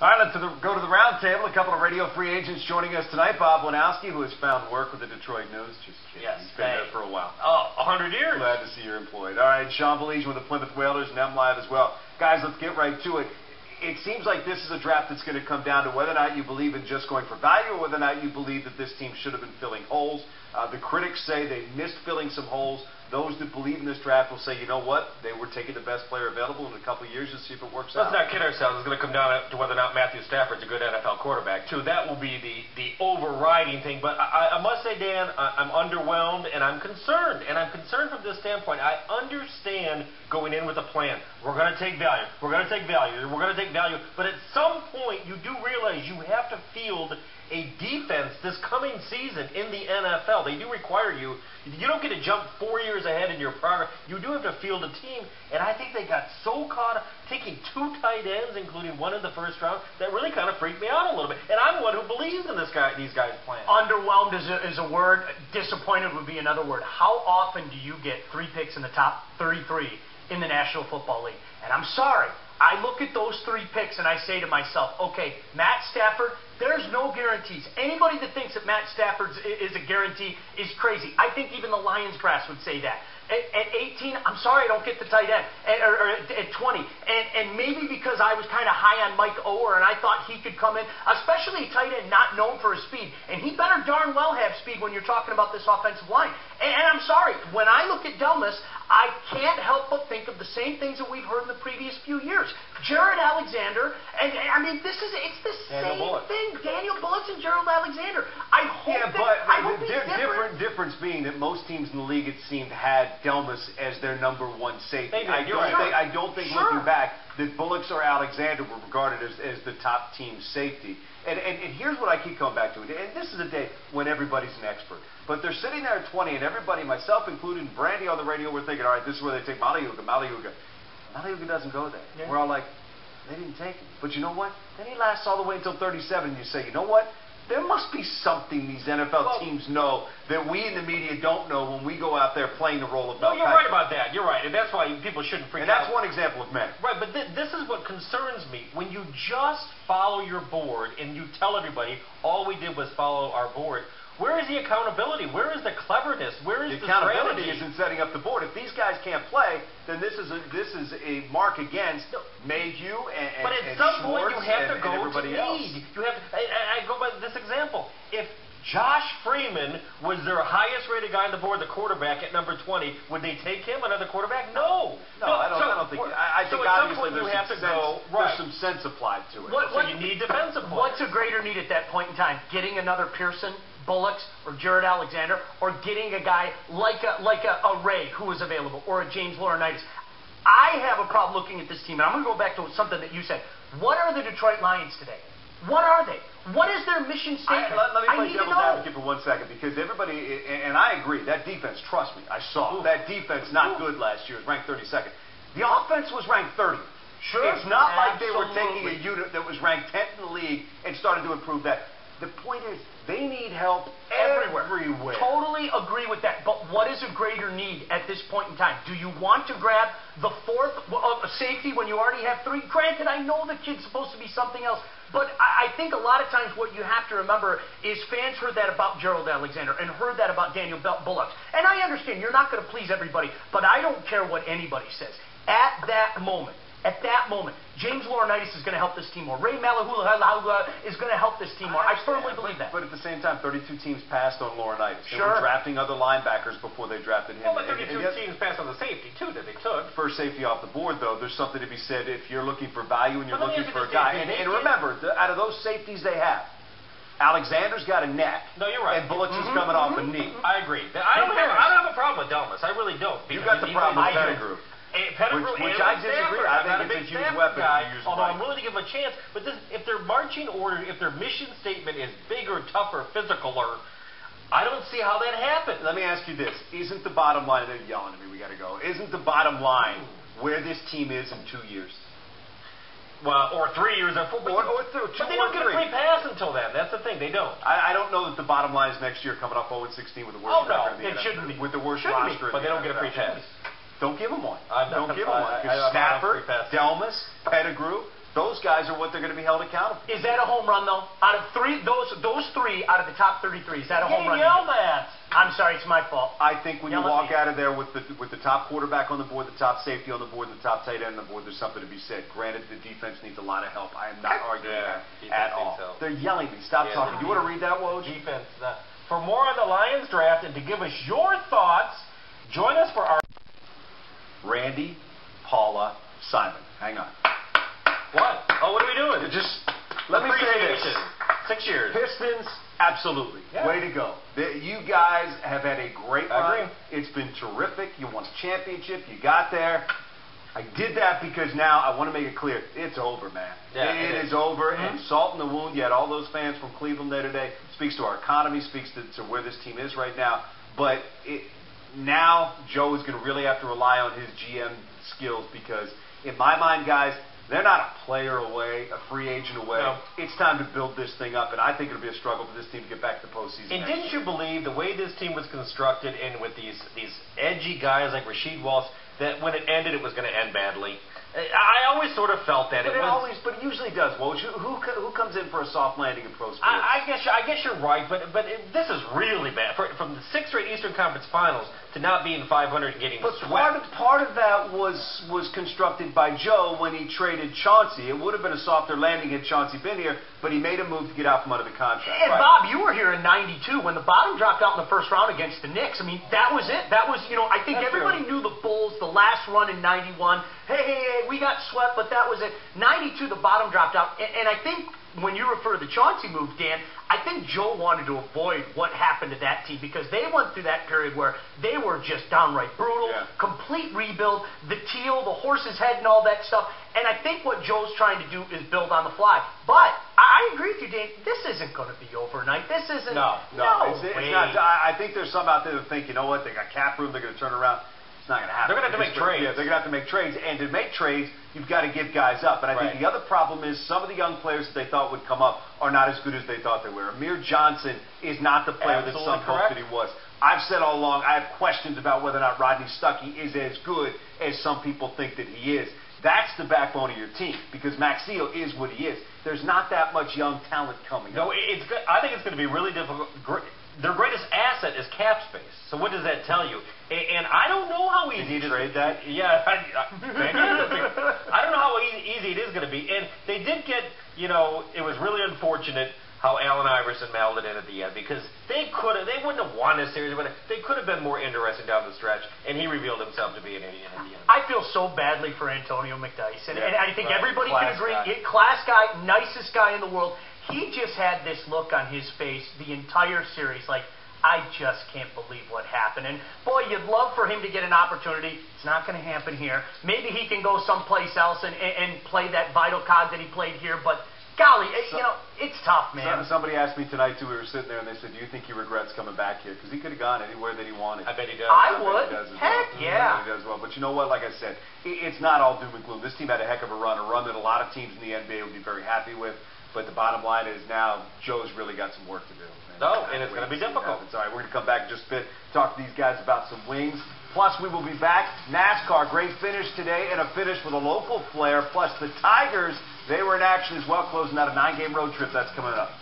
All right, let's go to the round table. A couple of radio free agents joining us tonight. Bob Lanowski, who has found work with the Detroit News. Just kidding. Yes, he's been there for a while. Oh, 100 years. Glad to see you're employed. All right, Sean Baligean with the Plymouth Whalers and M Live as well. Guys, let's get right to it. It seems like this is a draft that's going to come down to whether or not you believe in just going for value or whether or not you believe that this team should have been filling holes. The critics say they missed filling some holes. Those that believe in this draft will say, you know what, they were taking the best player available in a couple of years to see if it works out. Let's not kid ourselves. It's going to come down to whether or not Matthew Stafford's a good NFL quarterback, too. That will be the overriding thing. But I must say, Dan, I'm underwhelmed and I'm concerned. And I'm concerned from this standpoint. I understand going in with a plan. We're going to take value. We're going to take value. We're going to take value. But at some point, you do realize you have to field a defense this coming season in the NFL. They do require you. You don't get to jump 4 years ahead in your progress. You do have to field a team. And I think they got so caught up taking 2 tight ends, including one in the first round, that really kind of freaked me out a little bit. And I'm one who believes in these guys' plans. Underwhelmed is a word. Disappointed would be another word. How often do you get 3 picks in the top 33 in the National Football League? And I'm sorry. I look at those 3 picks and I say to myself, okay, Matt Stafford, there's no guarantees. Anybody that thinks that Matt Stafford is a guarantee is crazy. I think even the Lions brass would say that. At 18, I'm sorry I don't get the tight end. Or at 20. And maybe because I was kind of high on Mike Oher and I thought he could come in, especially a tight end not known for his speed. And he better darn well have speed when you're talking about this offensive line. And I'm sorry, when I look at Delmas, I can't help but think of the same things that we've heard in the previous few years. Jared Alexander, and I mean, it's the same thing. Daniel Bullets and Jared Alexander. I hope the difference being that most teams in the league, it seemed, had Delmas as their number 1 safety. I don't think looking back that Bullets or Alexander were regarded as the top team safety. And here's what I keep coming back to. And this is a day when everybody's an expert. But they're sitting there at 20, and everybody, myself included, and Brandy on the radio, we're thinking, all right, this is where they take Maliuga. Maliuga doesn't go there. Yeah. We're all like, they didn't take him. But you know what? Then he lasts all the way until 37, and you say, you know what? There must be something these NFL teams know that we in the media don't know when we go out there playing the role of No, you're right about that. You're right. And that's why people shouldn't freak out. And that's one example of many. Right, but this is what concerns me. When you just follow your board and you tell everybody, all we did was follow our board, where is the accountability? Where is the cleverness? Where is the accountability? strategy? Isn't setting up the board. If these guys can't play, then this is a mark against Mayhew and But at some point you have to go to need. You have to. I go by this example. If Josh Freeman was their highest rated guy on the board, the quarterback at number 20, would they take him, another quarterback? No. I don't think. I think obviously there's some sense applied to it. So you need defensive players. What's a greater need at that point in time? Getting another Pearson, Bullocks, or Jared Alexander, or getting a guy like a Ray who is available, or a James Laurinaitis? I have a problem looking at this team, and I'm going to go back to something that you said. What are the Detroit Lions today? What are they? What is their mission statement? Let me play devil's advocate for 1 second, because everybody, and I agree, that defense, trust me, I saw that defense not good last year. It was ranked 32nd. The offense was ranked 30th. Sure. It's not like they were taking a unit that was ranked 10th in the league and starting to improve that. The point is, they need help everywhere. Totally agree with that. But what is a greater need at this point in time? Do you want to grab the 4th safety when you already have 3? Granted, I know the kid's supposed to be something else. But I think a lot of times what you have to remember is fans heard that about Gerald Alexander and heard that about Daniel Bullocks. And I understand you're not going to please everybody, but I don't care what anybody says. At that moment, James Laurinaitis is going to help this team more. Ray Malahula is going to help this team more. I firmly believe that. But at the same time, 32 teams passed on Laurinaitis. They were drafting other linebackers before they drafted him. Well, but 32 teams passed on the safety, too, that they took. First safety off the board, though, there's something to be said if you're looking for value and you're looking for a guy. And remember, out of those safeties they have, Alexander's got a neck. No, you're right. And Bullets is coming off a knee. I agree. I don't have a problem with Delmas. I really don't. You got the problem with Pettigrew. Which I disagree. I think it's a huge weapon. Although I'm willing to give him a chance. But if their marching order, if their mission statement is bigger, tougher, physikaler, I don't see how that happens. Let me ask you this. Isn't the bottom line, they're yelling at me, we got to go. Isn't the bottom line where this team is in 2 years? Well, or 3 years. But they don't get a free pass until then. That's the thing. They don't. I don't know that the bottom line is next year coming off 0-16 with the worst record in the NFL. It shouldn't be. With the worst roster. But they don't get a free pass. Don't give them one. Don't give them one. Because Stafford, Delmas, Pettigrew, those guys are what they're going to be held accountable. Is that a home run, though? Out of those three out of the top 33, is that a home run? Yelled at. I'm sorry, it's my fault. I think when you walk out of there with the top quarterback on the board, the top safety on the board, and the top tight end on the board, there's something to be said. Granted, the defense needs a lot of help. I am not arguing that at all. They're yelling at me. Stop talking. You want to read that, Woj? Defense. For more on the Lions draft and to give us your thoughts, join us for our... Randy, Paula, Simon. Hang on. What? Oh, what are we doing? Let me say this. 6 years. Pistons, absolutely. Yeah. Way to go. You guys have had a great run. It's been terrific. You won a championship. You got there. I did that because now I want to make it clear. It's over, man. Yeah, it is over. And salt in the wound. You had all those fans from Cleveland there today. Speaks to our economy. Speaks to where this team is right now. But now Joe is going to really have to rely on his GM skills because, in my mind, guys, they're not a player away, a free agent away. No. It's time to build this thing up, and I think it'll be a struggle for this team to get back to the postseason. And didn't you believe the way this team was constructed and with these edgy guys like Rasheed Wallace, that when it ended, it was going to end badly? I always sort of felt that. But it usually does. Woj, who comes in for a soft landing in pro sports? I guess you're right, but this is really bad. From the 6th straight Eastern Conference Finals to not being 500 and getting swept. Part of that was constructed by Joe when he traded Chauncey. It would have been a softer landing had Chauncey been here, but he made a move to get out from under the contract. And Bob, you were here in '92 when the bottom dropped out in the first round against the Knicks. I mean, that was it. That was, I think everybody knew the Bulls, the last run in '91. Hey, we got swept, but that was it. '92, the bottom dropped out. And I think when you refer to the Chauncey move, Dan, I think Joe wanted to avoid what happened to that team because they went through that period where they were just downright brutal, complete rebuild, the teal, the horse's head, and all that stuff. And I think what Joe's trying to do is build on the fly. But I agree with you, Dan. This isn't going to be overnight. This isn't. No, it's not. I think there's some out there that think, you know what, they got cap room, they're going to turn around. It's not going to happen. They're going to have to make trades. Yeah, they're going to have to make trades. And to make trades, you've got to give guys up. And I think the other problem is some of the young players that they thought would come up are not as good as they thought they were. Amir Johnson is not the player that some folks that he was. I've said all along, I have questions about whether or not Rodney Stuckey is as good as some people think that he is. That's the backbone of your team because Maxio is what he is. There's not that much young talent coming up. No, it's good. I think it's going to be really difficult. Their greatest asset is cap space. So what does that tell you? And I don't know how easy it is. Trade that? Yeah. I don't know how easy it is going to be. And they did get, it was really unfortunate how Allen Iverson mailed it in at the end because they wouldn't have won this series, but they could have been more interesting down the stretch, and he revealed himself to be an idiot at the end. I feel so badly for Antonio McDyess, and I think everybody can agree. Class guy, nicest guy in the world. He just had this look on his face the entire series, like, I just can't believe what happened. And, boy, you'd love for him to get an opportunity. It's not going to happen here. Maybe he can go someplace else and play that vital cog that he played here, but golly, it's tough, man. Somebody asked me tonight, too, we were sitting there, and they said, do you think he regrets coming back here? Because he could have gone anywhere that he wanted. I bet he does. I would. Heck, yeah. He does well. But you know what? Like I said, it's not all doom and gloom. This team had a heck of a run that a lot of teams in the NBA would be very happy with. But the bottom line is now Joe's really got some work to do. And it's going to be difficult. All right, we're going to come back in just a bit, talk to these guys about some wings. Plus, we will be back. NASCAR, great finish today, and a finish with a local flair. Plus, the Tigers, they were in action as well, closing out a 9-game road trip. That's coming up.